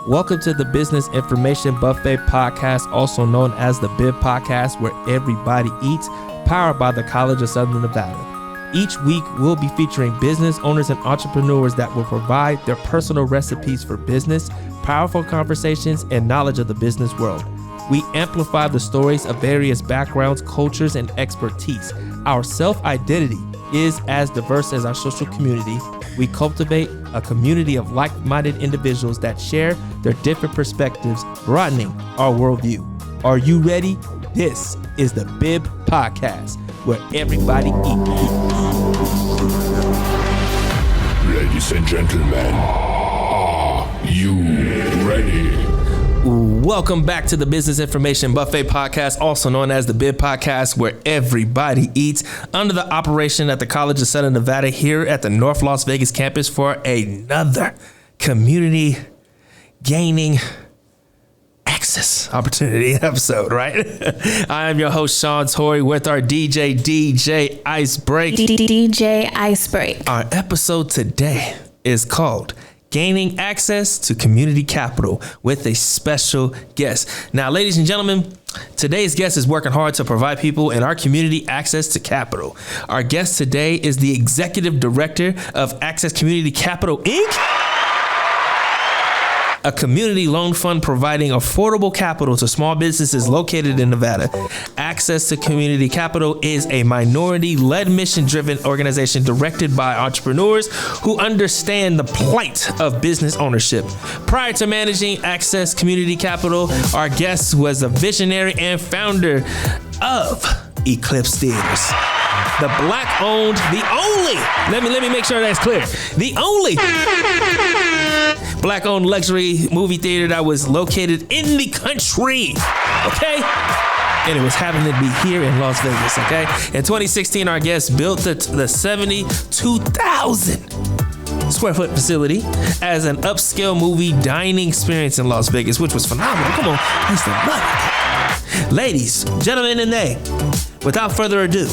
Welcome to the Business Information Buffet Podcast, also known as the BIB Podcast, where everybody eats, powered by the College of Southern Nevada. Each week, we'll be featuring business owners and entrepreneurs that will provide their personal recipes for business, powerful conversations, and knowledge of the business world. We amplify the stories of various backgrounds, cultures, and expertise. Our self-identity is as diverse as our social community. We cultivate a community of like-minded individuals that share their different perspectives, broadening our worldview. Are you ready? This is the BIB Podcast, where everybody eats. Ladies and gentlemen, are you ready? Welcome back to the Business Information Buffet Podcast, also known as the BIB Podcast, where everybody eats, under the operation at the College of Southern Nevada here at the North Las Vegas campus for another community gaining access opportunity episode, right? I am your host, Sean Tory, with our DJ Icebreak. DJ Icebreak. Our episode today is called Gaining Access to Community Capital with a special guest. Now, ladies and gentlemen, today's guest is working hard to provide people in our community access to capital. Our guest today is the Executive Director of Access Community Capital, Inc., a community loan fund providing affordable capital to small businesses located in Nevada. Access to Community Capital is a minority-led, mission-driven organization directed by entrepreneurs who understand the plight of business ownership. Prior to managing Access Community Capital, our guest was a visionary and founder of Eclipse Theaters. The black-owned, the only, let me make sure that's clear, the only black-owned luxury movie theater that was located in the country, okay? And it was happening to be here in Las Vegas, okay? In 2016, our guest built the 72,000 square foot facility as an upscale movie dining experience in Las Vegas, which was phenomenal. Come on, I used to love it. Ladies, gentlemen, and they, without further ado,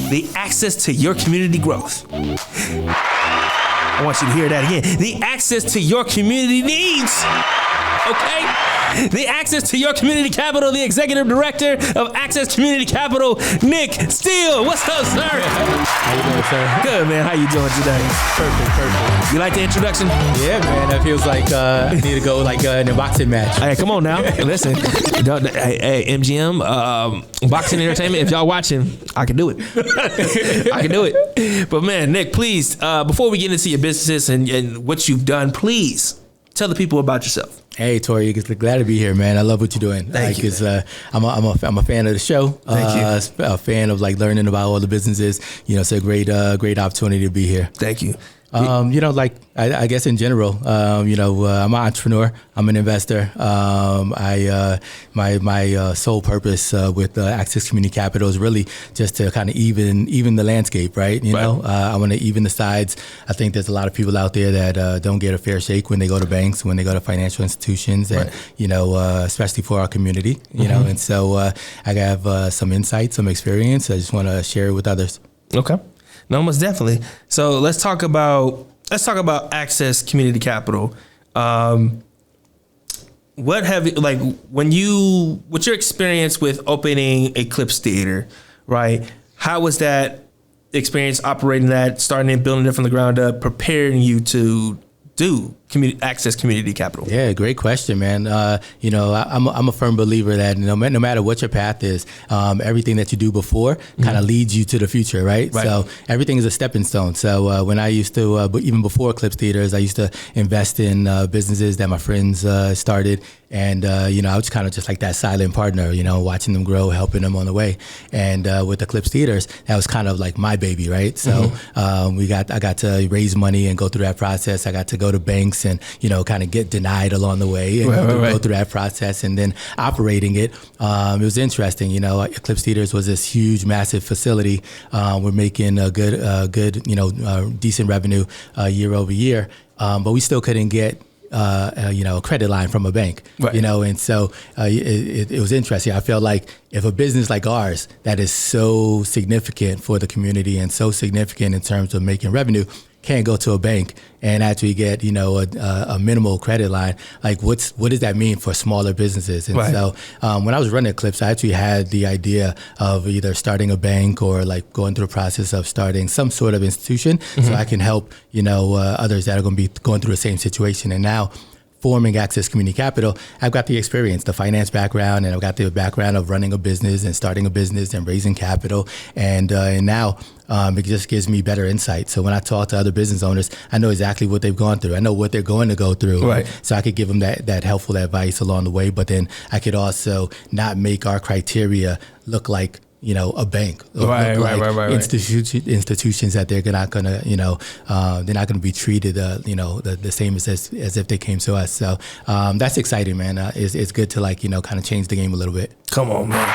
the access to your community growth. I want you to hear that again. The access to your community needs. Okay? The access to your community capital, the Executive Director of Access Community Capital, Nick Steele. What's up, sir? How you doing, sir? Good, man. How you doing today? Perfect. You like the introduction? Yeah, man. That feels like I need to go like in a boxing match. Hey, come on now. Listen. Hey, MGM, Boxing Entertainment, if y'all watching, I can do it. I can do it. But, man, Nick, please, before we get into your businesses and what you've done, please tell the people about yourself. Hey, Tori, glad to be here, man. I love what you're doing. Thank you. I'm a fan of the show. Thank you. A fan of like learning about all the businesses. You know, it's a great opportunity to be here. Thank you. You know, like I guess in general, I'm an entrepreneur. I'm an investor. My sole purpose with Access Community Capital is really just to kind of even the landscape, right? You know, I want to even the sides. I think there's a lot of people out there that don't get a fair shake when they go to banks, when they go to financial institutions, and especially for our community. You know, and so I have some insight, some experience. I just want to share it with others. Okay. No, most definitely. So let's talk about Access Community Capital. What's your experience with opening Eclipse Theater, right? How was that experience operating that, starting and building it from the ground up, preparing you to do Access Community Capital? Yeah, great question, man. I'm a firm believer that no matter what your path is, everything that you do before kind of leads you to the future, right? So everything is a stepping stone. So when I used to, even before Eclipse Theaters, I used to invest in businesses that my friends started. And, I was kind of just like that silent partner, watching them grow, helping them on the way. And with Eclipse Theaters, that was kind of like my baby, right? So I got to raise money and go through that process. I got to go to banks and, kind of get denied along the way and go through that process, and then operating it. It was interesting. Eclipse Theaters was this huge, massive facility. We're making a good, decent revenue year over year. But we still couldn't get a credit line from a bank, and so it was interesting. I felt like if a business like ours that is so significant for the community and so significant in terms of making revenue, can't go to a bank and actually get, a minimal credit line. Like what does that mean for smaller businesses? And so when I was running Eclipse, I actually had the idea of either starting a bank or like going through the process of starting some sort of institution so I can help, others that are going to be going through the same situation. And now forming Access Community Capital, I've got the experience, the finance background, and I've got the background of running a business and starting a business and raising capital. And now it just gives me better insight. So when I talk to other business owners, I know exactly what they've gone through. I know what they're going to go through. Right. So I could give them that helpful advice along the way. But then I could also not make our criteria look like a bank, right. Institutions that they're not gonna, they're not gonna be treated, the same as if they came to us. So that's exciting, man. It's good to kind of change the game a little bit. Come on, man,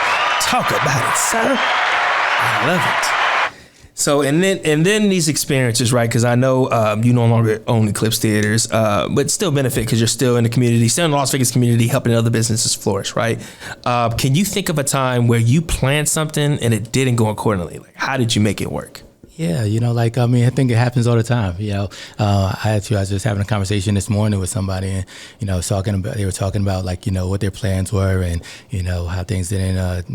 talk about it, sir. I love it. So and then these experiences, right? Because I know you no longer own Eclipse Theaters, but still benefit because you're still in the community, still in the Las Vegas community, helping other businesses flourish, right? Can you think of a time where you planned something and it didn't go accordingly? Like, how did you make it work? Yeah, I think it happens all the time. I was just having a conversation this morning with somebody, and they were talking about what their plans were, and how things didn't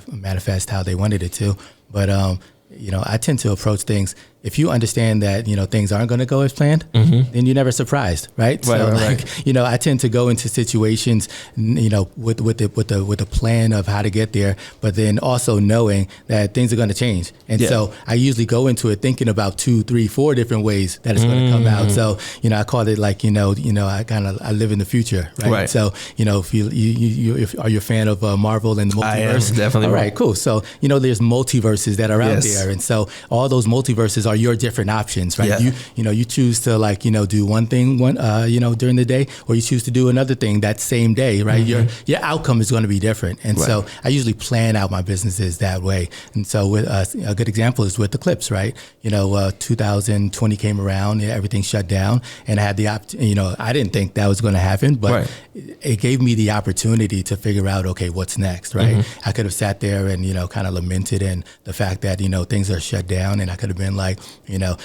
manifest how they wanted it to. But I tend to approach things. If you understand that things aren't going to go as planned, then you're never surprised, right? Right. I tend to go into situations, with a plan of how to get there, but then also knowing that things are going to change. And so I usually go into it thinking about 2, 3, 4 different ways that it's going to come out. So I call it I live in the future, right? So if are you a fan of Marvel and the multiverse? I am, definitely. All right, cool. So there's multiverses that are out there, and so all those multiverses are your different options, right? Yeah. You choose to do one thing during the day, or you choose to do another thing that same day, right? Your outcome is going to be different. And so I usually plan out my businesses that way. And so with a good example is with Eclipse, right? 2020 came around, everything shut down, and I had I didn't think that was going to happen, but it gave me the opportunity to figure out, okay, what's next, right? I could have sat there and kind of lamented in the fact that things are shut down, and I could have been like,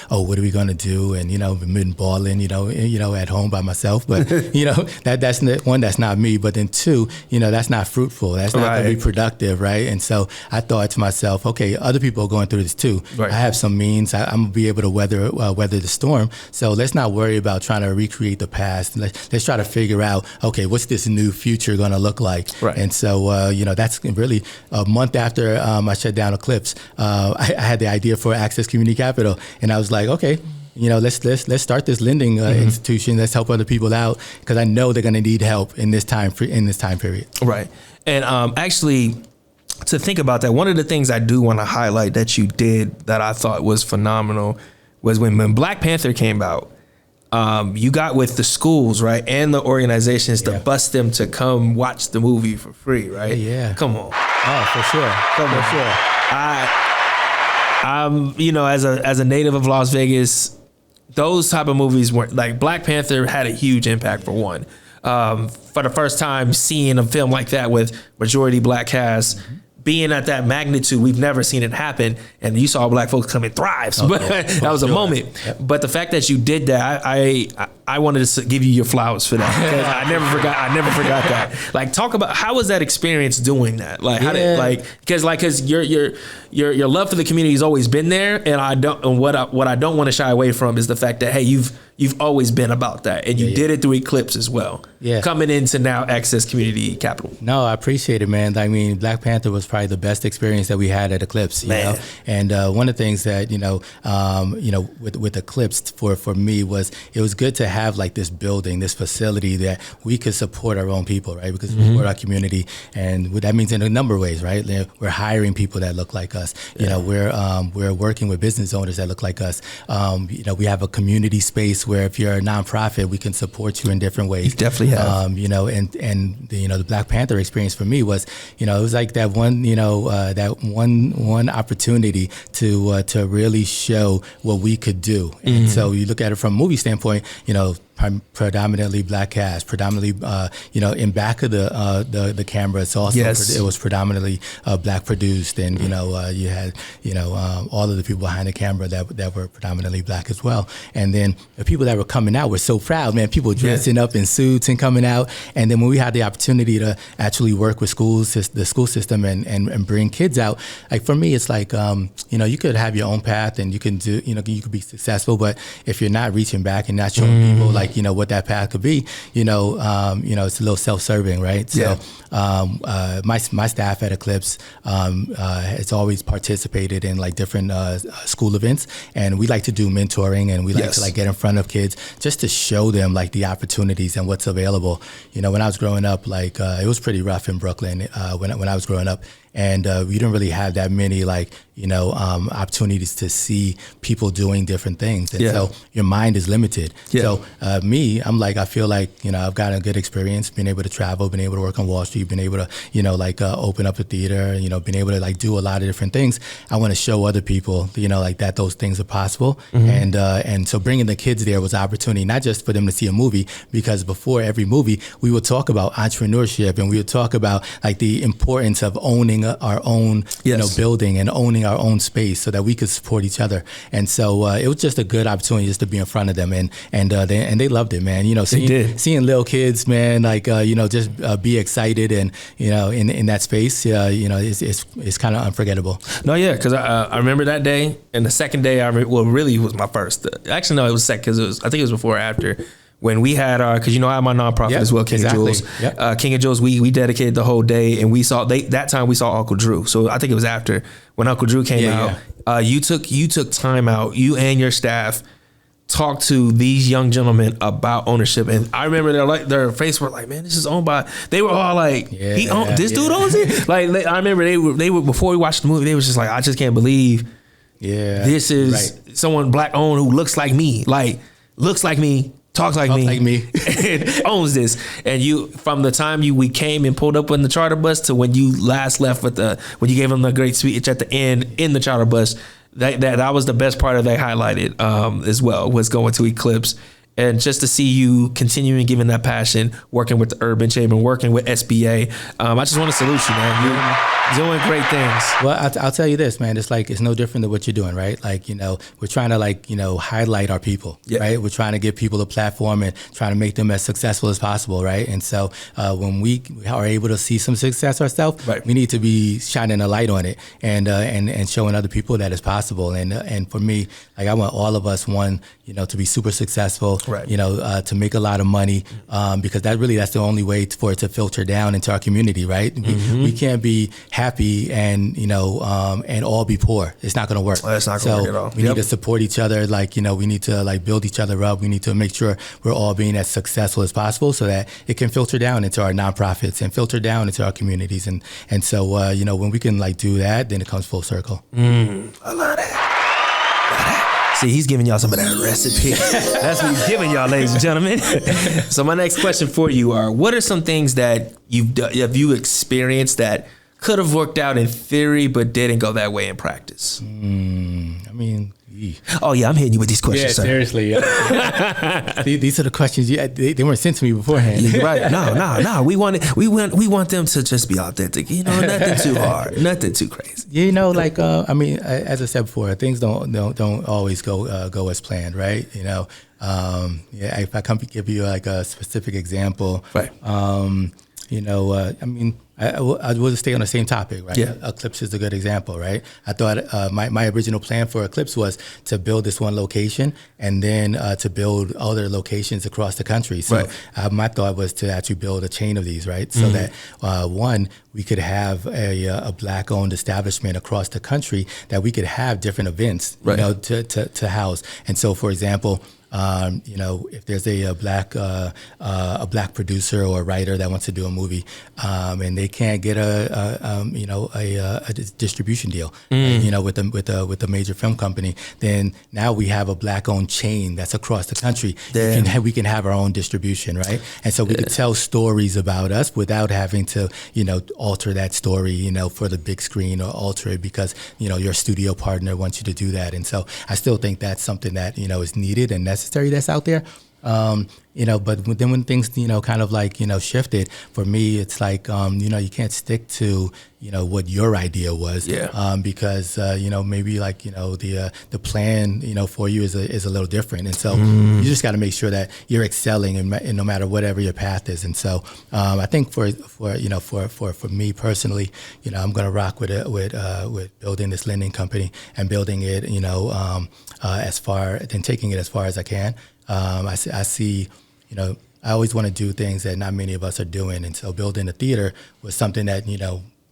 what are we going to do? And, been balling, at home by myself. But, that's not me. But then 2, that's not fruitful. That's not going to be productive, right? And so I thought to myself, okay, other people are going through this too. Right. I have some means. I'm going to be able to weather the storm. So let's not worry about trying to recreate the past. Let's try to figure out, okay, what's this new future going to look like? Right. And so, that's really a month after I shut down Eclipse. I had the idea for Access Community Capital, and I was like, okay, let's start this lending institution. Let's help other people out, because I know they're going to need help in this time period. Right. And actually, to think about that, one of the things I do want to highlight that you did that I thought was phenomenal was when Black Panther came out. You got with the schools, right, and the organizations to bust them to come watch the movie for free, right? Yeah. Come on. Oh, for sure. For sure. I'm, as a native of Las Vegas, those type of movies were like Black Panther had a huge impact for one. For the first time seeing a film like that with majority Black cast, being at that magnitude, we've never seen it happen. And you saw Black folks come and thrive. So that was a moment. Yep. But the fact that you did that, I wanted to give you your flowers for that. Because I never forgot that. Like, talk about how was that experience doing that? Like, how did because your love for the community has always been there, and what I don't want to shy away from is the fact that, hey, you've always been about that, and you did it through Eclipse as well. Yeah. Coming into now Access Community Capital. No, I appreciate it, man. I mean, Black Panther was probably the best experience that we had at Eclipse, you know. And one of the things that with Eclipse for me was it was good to have like this building, this facility that we could support our own people, right? Because we support our community, and what that means in a number of ways, right? We're hiring people that look like us. You know, we're working with business owners that look like us. We have a community space where if you're a nonprofit, we can support you in different ways. You definitely have. The Black Panther experience for me was, it was like that one opportunity to really show what we could do. And so you look at it from a movie standpoint, predominantly black cast, predominantly, in back of the camera, it's also, Yes. it was predominantly black produced. And, you had, all of the people behind the camera that were predominantly black as well. And then the people that were coming out were so proud, man, people dressing up in suits and coming out. And then when we had the opportunity to actually work with the school system and bring kids out, like for me, it's like, you could have your own path and you can do, you could be successful, but if you're not reaching back and not showing people like, what that path could be, it's a little self-serving, right? So my staff at Eclipse has always participated in like different school events, and we like to do mentoring, and we like to like get in front of kids just to show them like the opportunities and what's available. When I was growing up, like it was pretty rough in Brooklyn when I was growing up. And we didn't really have that many opportunities to see people doing different things. And so your mind is limited. So I feel like, I've gotten a good experience being able to travel, being able to work on Wall Street, being able to, open up a theater, being able to like do a lot of different things. I want to show other people, that those things are possible. And so bringing the kids there was an opportunity, not just for them to see a movie, because before every movie, we would talk about entrepreneurship, and we would talk about like the importance of owning our own building and owning our own space so that we could support each other. And so it was just a good opportunity just to be in front of them, and they loved it, man. Seeing little kids, man, like just be excited and in that space, it's kind of unforgettable. No, yeah, because I remember that day, and the second day really was my first. Actually, no, it was second, because I think it was before or after. When we had I have my nonprofit as well, King of Jewels. King of Jewels, we dedicated the whole day, and that time we saw Uncle Drew. So I think it was after when Uncle Drew came out. You took time out, you and your staff talked to these young gentlemen about ownership, and I remember their face were like, man, this is owned by. They were all like, this dude owns it. Like I remember they were before we watched the movie, they was just like, I just can't believe, this is someone black owned who looks like me, talks like me. Owns this. And you, from the time we came and pulled up in the charter bus to when you last left when you gave them the great speech at the end in the charter bus, that was the best part of that highlighted as well, was going to Eclipse. And just to see you continuing giving that passion, working with the Urban Chamber, working with SBA, I just want to salute you, man. You're doing great things. Well, I'll tell you this, man. It's like, it's no different than what you're doing, right? Like, we're trying to highlight our people, right? We're trying to give people a platform and trying to make them as successful as possible, right? And so when we are able to see some success ourselves, we need to be shining a light on it and showing other people that it's possible. And for me, like, I want all of us, to be super successful, to make a lot of money, because that's the only way for it to filter down into our community, right? We can't be happy and all be poor. It's not going to work. That's not going to work at all. We need to support each other. We need to build each other up. We need to make sure we're all being as successful as possible, so that it can filter down into our nonprofits and filter down into our communities. And so when we can do that, then it comes full circle. I love that. See, he's giving y'all some of that recipe. That's what he's giving y'all, ladies and gentlemen. So my next question for you are, what are some things that have you experienced that could have worked out in theory but didn't go that way in practice? Oh yeah, I'm hitting you with these questions, sir. Seriously. These are the questions they weren't sent to me beforehand. Right? No. We want them to just be authentic. Nothing too hard, nothing too crazy. As I said before, things don't always go as planned, right? If I come give you a specific example, right? I will stay on the same topic, right? Yeah. Eclipse is a good example, right? I thought my original plan for Eclipse was to build this one location and then to build other locations across the country. So my thought was to actually build a chain of these, right? So that we could have a black-owned establishment across the country that we could have different events, to house. And so, for example, if there's a black producer or a writer that wants to do a movie, and they can't get a distribution deal, with a major film company, then now we have a black-owned chain that's across the country. We can have our own distribution, right? And so we can tell stories about us without having to, alter that story, for the big screen, or alter it because, your studio partner wants you to do that. And so I still think that's something that, is needed and necessary that's out there. But then when things, kind of like, shifted for me, it's like, you can't stick to, what your idea was, because, maybe like, the plan, for you is a little different. And so you just got to make sure that you're excelling and no matter whatever your path is. And so I think for me personally, I'm going to rock with building this lending company and building it, taking it as far as I can. I see, I always want to do things that not many of us are doing. And so building a theater was something that,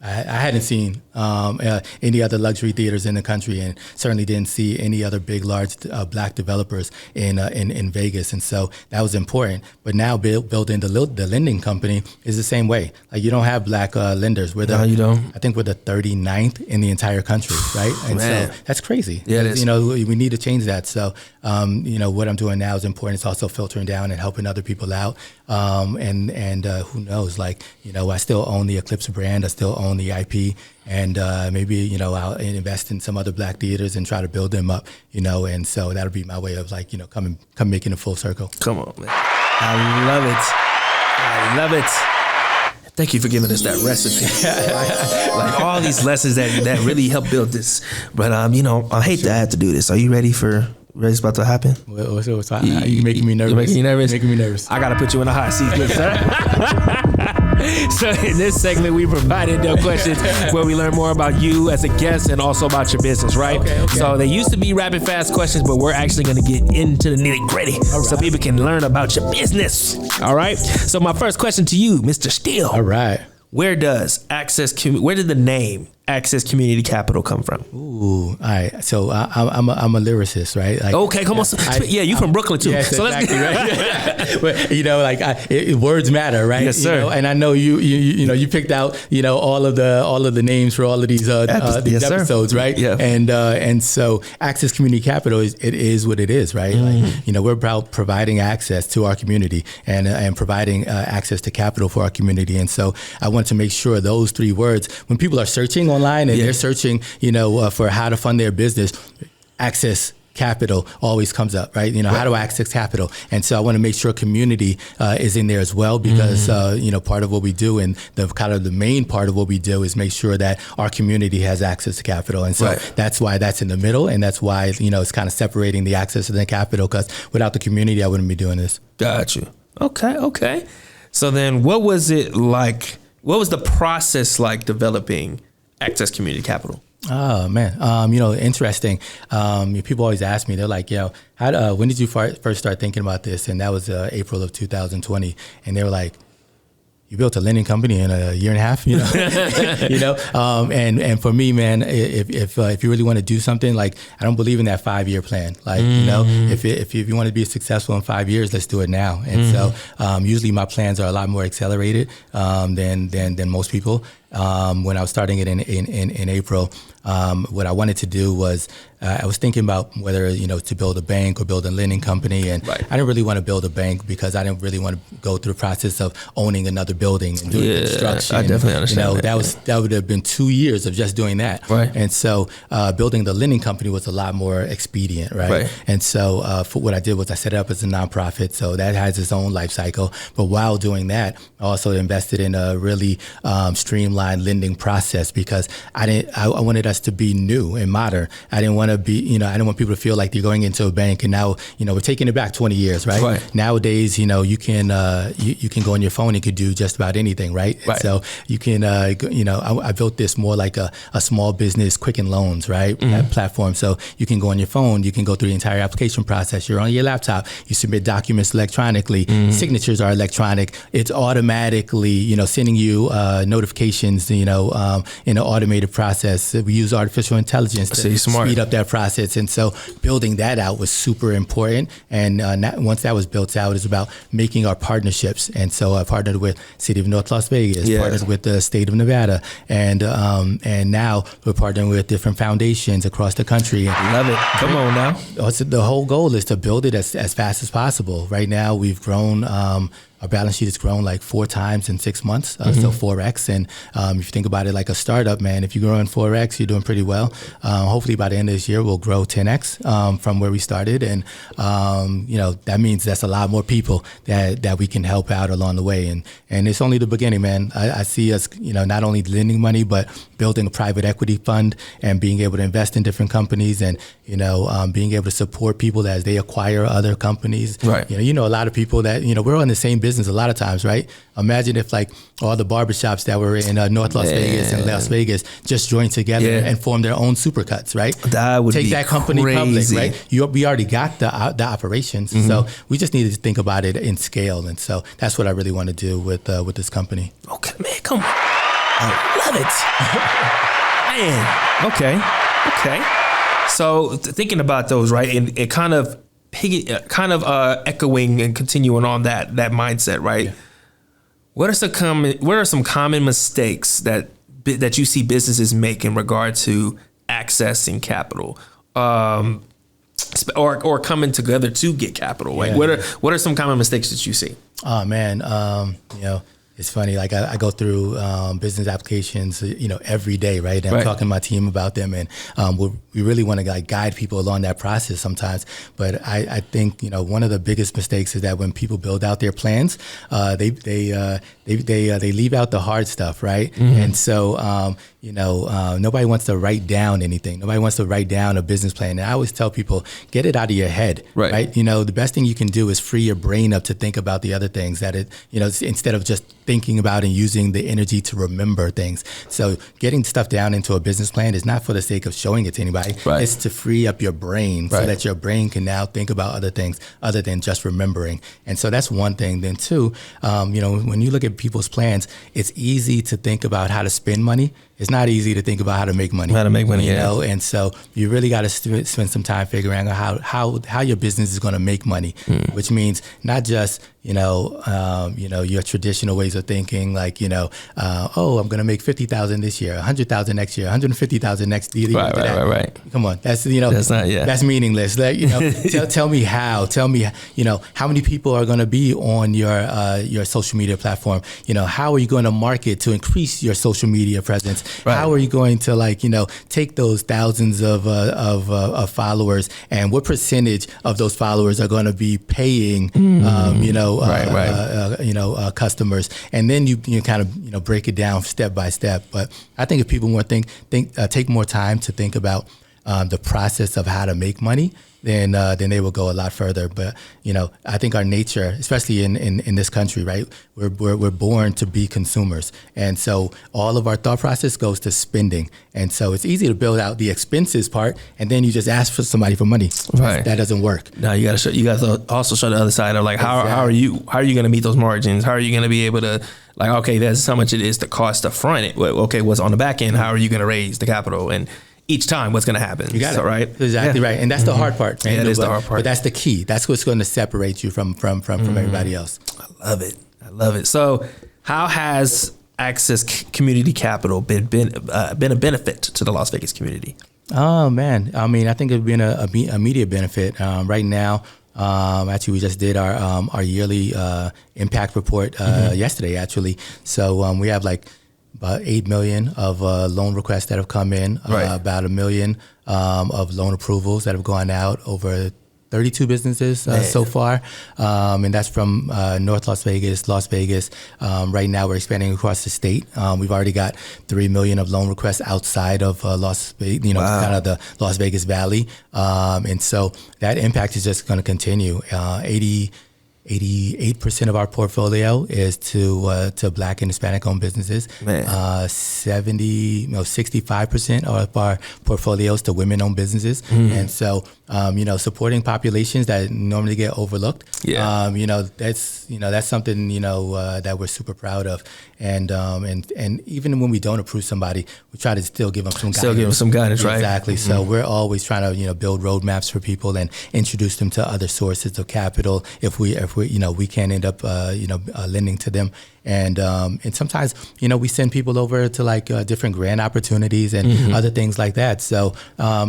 I hadn't seen any other luxury theaters in the country, and certainly didn't see any other big, large black developers in Vegas. And so that was important. But now building the lending company is the same way. Like, you don't have black lenders. No, you don't. I think we're the 39th in the entire country, right? And Man. so that's crazy. Yeah, it is. We need to change that. So, what I'm doing now is important. It's also filtering down and helping other people out. And who knows, like, I still own the Eclipse brand. I still own the IP, and maybe, I'll invest in some other black theaters and try to build them up, and so that'll be my way of like, come making a full circle. Come on, man. I love it. Thank you for giving us that recipe. Like all these lessons that really help build this. But, I hate to have to do this. Are you ready for what's about to happen? You're making me nervous. You're making you nervous? Making me nervous. I got to put you in a hot seat, good sir. So in this segment, we provided no questions where we learn more about you as a guest and also about your business, right? Okay. So they used to be rapid fast questions, but we're actually going to get into the nitty gritty so people can learn about your business. All right. So my first question to you, Mr. Steele. All right. Where did the name Access Community Capital come from? Ooh, all right. So I'm a lyricist, right? Like, okay, come on. You from Brooklyn too. Yes, so exactly, right? But words matter, right? Yes, sir. And I know you picked out all of the names for all of these episodes, right? Yeah. And so Access Community Capital is what it is, right? Mm-hmm. Like, we're about providing access to our community and providing access to capital for our community. And so I want to make sure those three words, when people are searching online and they're searching, for how to fund their business, access capital always comes up, right? How do I access capital? And so I want to make sure community is in there as well, because part of what we do, and the main part of what we do, is make sure that our community has access to capital. And so that's why that's in the middle, and that's why it's kind of separating the access to the capital, because without the community, I wouldn't be doing this. Got you. Okay. So then, what was it like? What was the process like developing Access Community Capital? Oh man, interesting. People always ask me, they're like, when did you first start thinking about this? And that was April of 2020, and they were like, you built a lending company in a year and a half, and for me, man, if you really want to do something, like, I don't believe in that 5-year plan. Like, if you want to be successful in 5 years, let's do it now. And so usually my plans are a lot more accelerated than most people. When I was starting it in April, what I wanted to do was, I was thinking about whether, to build a bank or build a lending company. And I didn't really want to build a bank because I didn't really want to go through the process of owning another building and doing construction. I definitely understand that would have been 2 years of just doing that. Right. And so building the lending company was a lot more expedient, right? And so for what I did was I set it up as a nonprofit. So that has its own life cycle. But while doing that, I also invested in a really streamlined lending process, because I wanted us to be new and modern. I didn't want to be, I didn't want people to feel like they're going into a bank and now, we're taking it back 20 years, right? Nowadays, you can go on your phone and you could do just about anything, right? So you can, I built this more like a small business Quicken Loans, right? That platform. So you can go on your phone, you can go through the entire application process. You're on your laptop, you submit documents electronically, signatures are electronic. It's automatically, sending you notifications, in an automated process. We use artificial intelligence to speed up that process. And so building that out was super important. And once that was built out, it's about making our partnerships. And so I partnered with City of North Las Vegas, partnered with the state of Nevada, and now we're partnering with different foundations across the country. Love it. Come on now. The whole goal is to build it as fast as possible. Right now, we've grown our balance sheet has grown like 4 times in 6 months, so 4x. And if you think about it like a startup, man, if you're growing 4x, you're doing pretty well. Hopefully by the end of this year, we'll grow 10x from where we started. And, that means that's a lot more people that we can help out along the way. And it's only the beginning, man. I see us, not only lending money, but building a private equity fund and being able to invest in different companies and, being able to support people as they acquire other companies. Right. A lot of people that, we're on the same business a lot of times, right? Imagine if like all the barbershops that were in North Las Vegas and Las Vegas just joined together and formed their own supercuts, right? That would take be that company crazy. public, right? We already got the operations, so we just needed to think about it in scale, and so that's what I really want to do with this company. Okay, man, come on, I love it, man. Okay. So thinking about those, right, and it kind of echoing and continuing on that mindset, right? Yeah. What are some common mistakes that you see businesses make in regard to accessing capital, or coming together to get capital? Like, what are some common mistakes that you see? Oh man, it's funny. Like I go through business applications, every day, right? And I'm talking to my team about them, and we really want to guide people along that process sometimes. But I think one of the biggest mistakes is that when people build out their plans, they leave out the hard stuff, right? And so nobody wants to write down anything. Nobody wants to write down a business plan. And I always tell people, get it out of your head, right? The best thing you can do is free your brain up to think about the other things instead of just thinking about and using the energy to remember things. So getting stuff down into a business plan is not for the sake of showing it to anybody. Right. It's to free up your brain so that your brain can now think about other things other than just remembering. And so that's one thing. Then two, when you look at people's plans, it's easy to think about how to spend money. It's not easy to think about how to make money. And so you really got to spend some time figuring out how your business is going to make money, which means not just your traditional ways of thinking, like I'm going to make $50,000 this year, $100,000 next year, $150,000 next year. Right. Come on, that's that's meaningless. Tell me how. Tell me how many people are going to be on your social media platform. How are you going to market to increase your social media presence? Right. How are you going to take those thousands of followers, and what percentage of those followers are going to be paying customers? And then you kind of break it down step by step. But I think if people take more time to think about the process of how to make money, then they will go a lot further. But I think our nature, especially in this country, right, we're born to be consumers, and so all of our thought process goes to spending. And so it's easy to build out the expenses part, and then you just ask for somebody for money. Right, that doesn't work. No, you got to also show the other side of how are you going to meet those margins? How are you going to be able to okay, that's how much it is to cost to front it. Okay, what's on the back end? How are you going to raise the capital? And each time, what's going to happen? You got it, right? Exactly right, and that's the hard part. Yeah, that is the hard part. But that's the key. That's what's going to separate you from everybody else. I love it. So, how has Access Community Capital been a benefit to the Las Vegas community? Oh man, I mean, I think it's been a immediate benefit. Right now, actually, we just did our yearly impact report yesterday. Actually, so we have about 8 million of loan requests that have come in, about 1 million of loan approvals that have gone out, over 32 businesses so far, and that's from North Las Vegas. Right now, we're expanding across the state. We've already got 3 million of loan requests outside of Las Vegas, kind of the Las Vegas Valley, and so that impact is just going to continue. 88% of our portfolio is to Black and Hispanic owned businesses. 65% of our portfolios to women owned businesses. And so, supporting populations that normally get overlooked. That's something, that we're super proud of. And even when we don't approve somebody, we try to still give them some guidance. Right? Exactly. So we're always trying to, build roadmaps for people and introduce them to other sources of capital if we can end up, lending to them. And sometimes, we send people over to like different grant opportunities and other things like that. So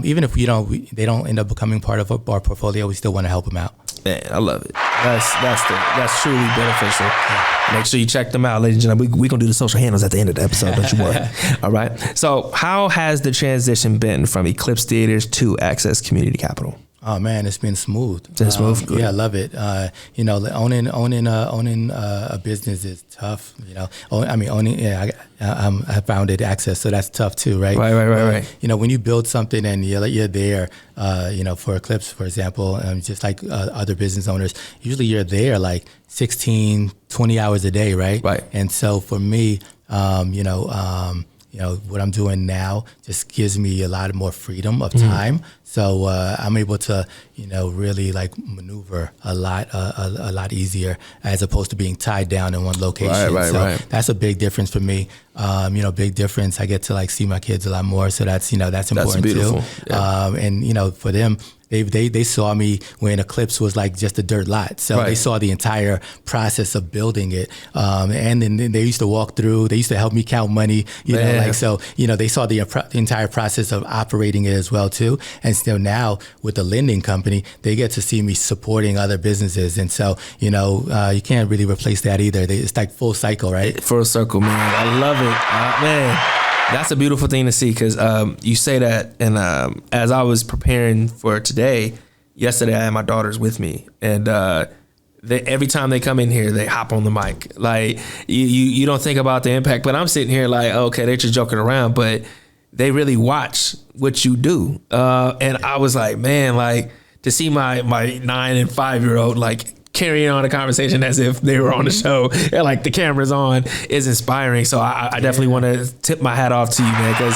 even if they don't end up becoming part of our portfolio, we still want to help them out. Man, I love it. That's truly beneficial. Yeah. Make sure you check them out, ladies and gentlemen. We're going to do the social handles at the end of the episode, don't you worry. All right. So how has the transition been from Eclipse Theaters to Access Community Capital? Oh man, it's been smooth. It's smooth. Good. Yeah, I love it. Owning a business is tough. I founded Access, so that's tough too, right? Right. When you build something and you're there, for Eclipse, for example, just like other business owners, usually you're there like 16, 20 hours a day, right? Right. And so for me, what I'm doing now just gives me a lot more freedom of time. So I'm able to, really like maneuver a lot easier as opposed to being tied down in one location. Right. That's a big difference for me. Big difference. I get to like see my kids a lot more. So that's important too. Yeah. And for them, they saw me when Eclipse was like just a dirt lot. So they saw the entire process of building it. And then they used to walk through, they used to help me count money, they saw the entire process of operating it as well too. And still now with the lending company, they get to see me supporting other businesses. And so, you can't really replace that either. It's like full cycle, right? Full circle, man. I love it. Man. That's a beautiful thing to see because you say that, and as I was preparing for today, yesterday I had my daughters with me, and every time they come in here, they hop on the mic. Like you don't think about the impact, but I'm sitting here like, okay, they're just joking around, but they really watch what you do, and I was like, man, like to see my 9 and 5-year-old like carrying on a conversation as if they were on the show and like the camera's on is inspiring. So I definitely want to tip my hat off to you, man, because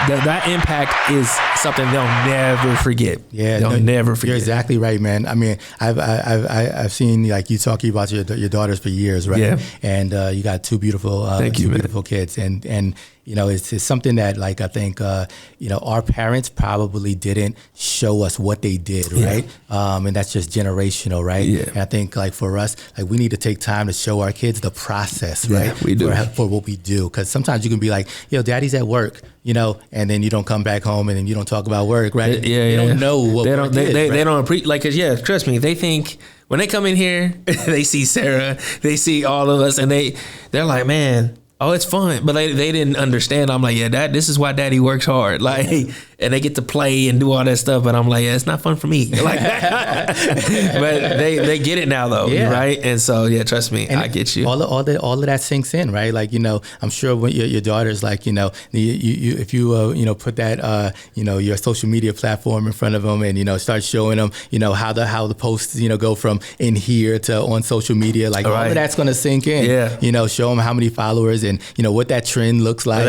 that impact is something they'll never forget. Yeah, they'll never forget. You're exactly right, man. I mean, I've seen like you talking about your daughters for years, right? Yeah. And you got two beautiful, beautiful kids, and it's something that like I think our parents probably didn't show us what they did, right? And that's just generational, right? Yeah. And I think like for us, like we need to take time to show our kids the process, right? Yeah, we do for what we do, because sometimes you can be like, daddy's at work, and then you don't come back home and then you don't talk about work, right? They don't know what they don't appreciate, like, cause trust me, they think when they come in here, they see Sarah, they see all of us, and they're like, man, oh, it's fun, but they didn't understand. I'm like, this is why daddy works hard. Like, and they get to play and do all that stuff, but I'm like, it's not fun for me. Like, but they get it now though, right? And so, trust me, and I get you. All of that sinks in, right? Like, I'm sure when your daughter's like, if you put that, your social media platform in front of them and, start showing them, how the posts, go from in here to on social media, like all of that's going to sink in. Yeah. Show them how many followers and what that trend looks like.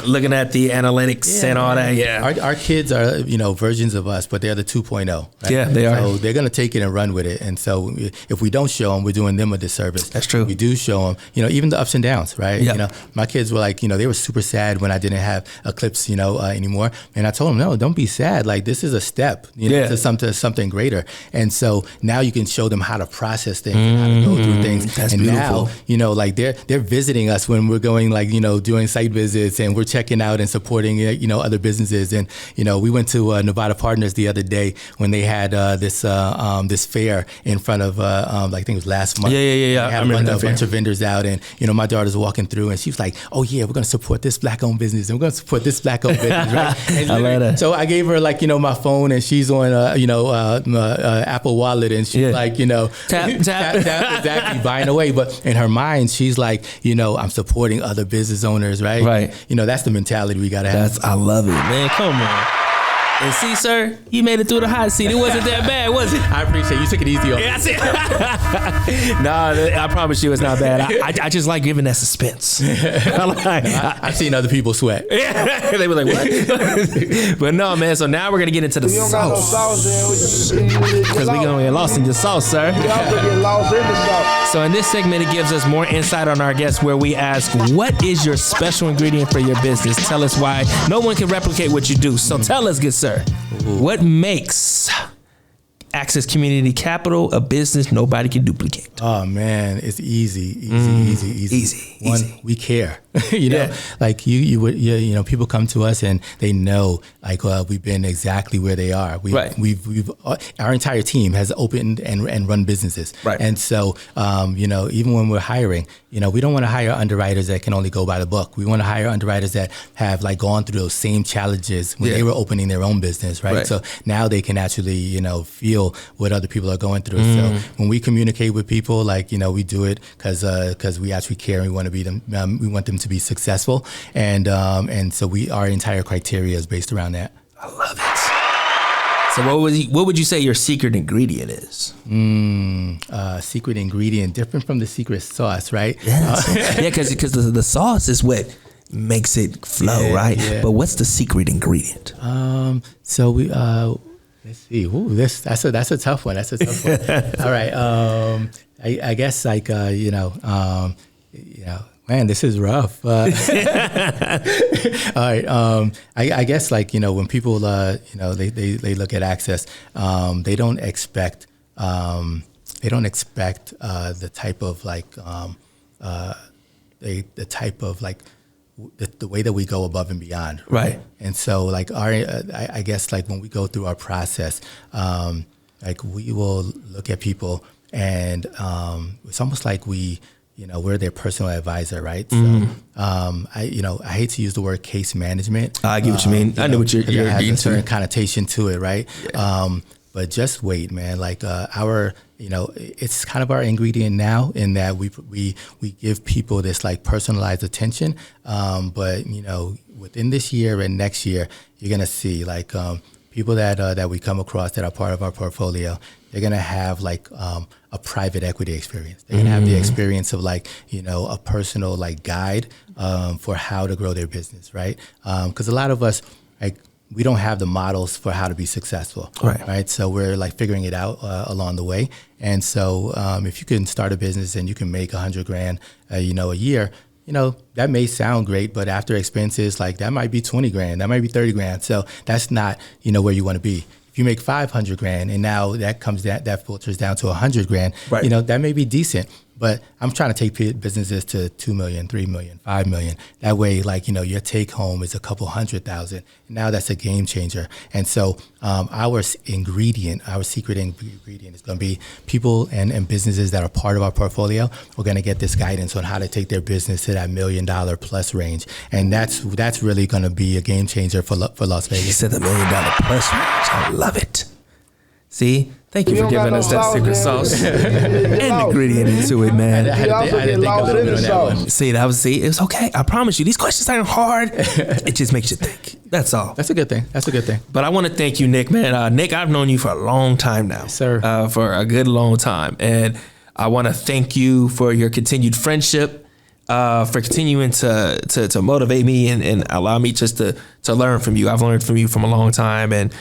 Looking at the analytics and all that. Yeah. Our kids are versions of us, but they're the 2.0. Right? Yeah, they are. So they're gonna take it and run with it. And so if we don't show them, we're doing them a disservice. That's true. We do show them, even the ups and downs, right? Yeah. My kids were like, they were super sad when I didn't have Eclipse, anymore. And I told them, no, don't be sad. Like this is a step, to something greater. And so now you can show them how to process things, and how to go through things. That's and beautiful. Now, like they're visiting us when we're going, like, doing site visits, and we're checking out and supporting, other businesses. And, we went to Nevada Partners the other day when they had this fair in front of, I think it was last month. Yeah. They had a bunch of vendors out, and, my daughter's walking through, and she was like, oh yeah, we're going to support this Black-owned business, and we're going to support this Black-owned business, right? I love that. So I gave her like, my phone, and she's on, Apple Wallet, and she's like, tap, exactly, buying away. But in her mind, she's like, I'm supporting other business owners, right? Right. That's the mentality we got to have. I love it, man. Come on. And see, sir, you made it through the hot seat. It wasn't that bad, was it? I appreciate it. You took it easy on me. Yeah, I promise you it's not bad. I just like giving that suspense. I've seen other people sweat. Yeah. They were like, what? But no, man, so now we're going to get into the sauce. Got no sauce then. Because we're going to get lost in the sauce, sir. Y'all get lost in the sauce. So in this segment, it gives us more insight on our guests where we ask, what is your special ingredient for your business? Tell us why no one can replicate what you do. So tell us, good sir, what makes Access community capital, a business nobody can duplicate. Oh man, it's easy. Easy. We care. You know, like you know, people come to us and they know like we've been exactly where they are. We've our entire team has opened and run businesses. Right. And so, you know, even when we're hiring, you know, we don't want to hire underwriters that can only go by the book. We want to hire underwriters that have like gone through those same challenges when they were opening their own business, right? So now they can actually, you know, feel what other people are going through. So when we communicate with people, like, you know, we do it because we actually care and we want to be them. We want them to be successful, and so our entire criteria is based around that. I love it. So what would you say your secret ingredient is? Secret ingredient, different from the secret sauce, right? Yes. Because the sauce is what makes it flow, right? Yeah. But what's the secret ingredient? So we let's see. Ooh, that's a tough one. All right. I guess like you know. Man, this is rough. All right. I guess like, you know, when people, you know, they look at access, they don't expect the type of like, the type of like the way that we go above and beyond. Right. And so like I guess like when we go through our process, like we will look at people and it's almost like we're their personal advisor, right? So, I hate to use the word case management. I get what you mean. I know what you're has getting a certain to. connotation to it, right? Yeah. But just wait, man. Like it's kind of our ingredient now in that we give people this like personalized attention. But you know, within this year and next year, you're gonna see like people that we come across that are part of our portfolio. They're gonna have like a private equity experience. They're gonna have the experience of like, you know, a personal like guide for how to grow their business, right? Because a lot of us, like, we don't have the models for how to be successful, right? So we're like figuring it out along the way. And so if you can start a business and you can make $100,000, you know, a year, you know, that may sound great, but after expenses, like that might be $20,000, that might be $30,000. So that's not, you know, where you want to be. If you make $500,000 and now that filters down to $100,000, you know, that may be decent. But I'm trying to take businesses to 2 million, 3 million, 5 million. That way, like, you know, your take home is a couple $100,000. Now that's a game changer. And so our secret ingredient is going to be people and businesses that are part of our portfolio. We're going to get this guidance on how to take their business to that $1 million plus range. And that's really going to be a game changer for Las Vegas. You said the $1 million plus range. I love it. See? Thank you for giving us that secret sauce and ingredient into it, man. I didn't think a little bit on that one. See, it was okay. I promise you, these questions aren't hard. It just makes you think. That's all. That's a good thing. But I want to thank you, Nick, man. Nick, I've known you for a long time now. Yes, sir. For a good long time. And I want to thank you for your continued friendship, for continuing to motivate me and allow me just to learn from you. I've learned from you from a long time, and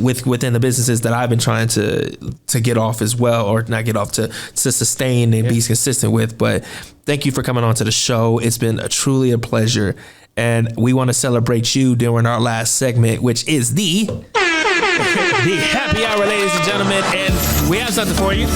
within the businesses that I've been trying to get off as well, or not get off, to sustain and be consistent with. But thank you for coming on to the show. It's been truly a pleasure, and we want to celebrate you during our last segment, which is the happy hour, ladies and gentlemen, and we have something for you.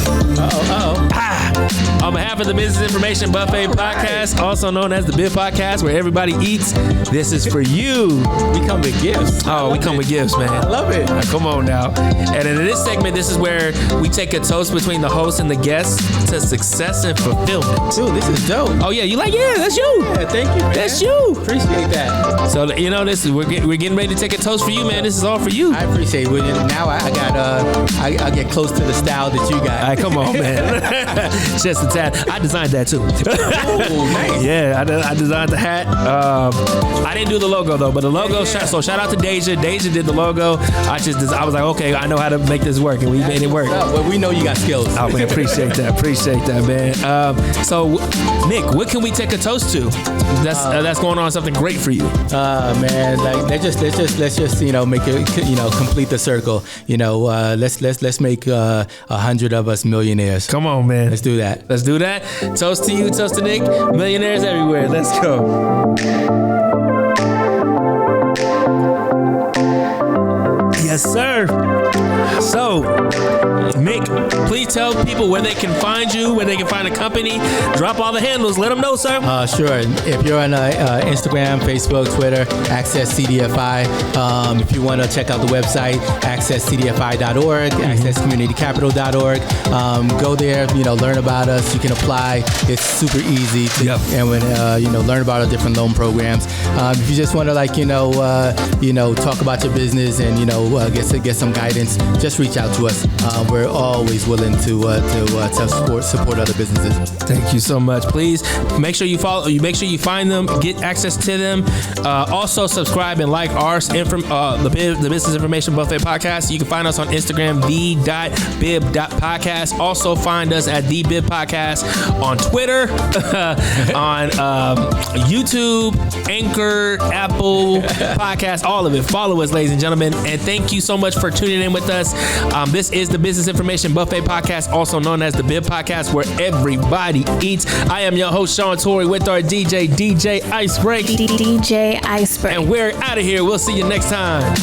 On behalf of the Business Information Buffet Podcast, also known as the BIF Podcast, where everybody eats, this is for you. We come with gifts. Oh, we come with gifts, man. I love it. Come on now. And in this segment, this is where we take a toast between the host and the guest to success and fulfillment. Dude, this is dope. Oh yeah, you like? Yeah, that's you. Yeah, thank you, man. That's you. Appreciate that. So you know, we're getting ready to take a toast for you, man. This is all for you. I appreciate it. Now I get close to the style that you got. All right, come on, man. Just a tad. I designed that too. Oh, nice. Yeah, I designed the hat. I didn't do the logo though, but the logo. So shout out to Deja. Deja did the logo. I was like, okay, I know how to make this work, and we made it work. Well, we know you got skills. Oh man, appreciate that, man. So Nick, what can we take a toast to? That's going on something great for you. Man, like let's just you know make it, you know, complete the circle. You know, let's make 100 of us millionaires. Come on, man. Let's do that. Toast to you, toast to Nick. Millionaires everywhere. Let's go. Yes, sir. So, Nick, please tell people where they can find you, where they can find a company. Drop all the handles. Let them know, sir. Sure. If you're on Instagram, Facebook, Twitter, Access CDFI. If you want to check out the website, accesscdfi.org, accesscommunitycapital.org. Go there, learn about us. You can apply. It's super easy to, and when learn about our different loan programs. If you just want to talk about your business and get some guidance, just reach out to us. We're always willing to support other businesses. Thank you so much. Please make sure you follow. Make sure you find them, get access to them. Also subscribe and like our the Business Information Buffet podcast. You can find us on Instagram, the.bib.podcast. Also find us at the Bib Podcast on Twitter, on YouTube, Anchor, Apple Podcast, all of it. Follow us, ladies and gentlemen, and thank you so much for tuning in with us. This is the Business Information Buffet podcast, also known as the Bib Podcast, where everybody eats. I am your host, Sean Tory, with our DJ Icebreak. DJ Icebreak. And we're out of here. We'll see you next time.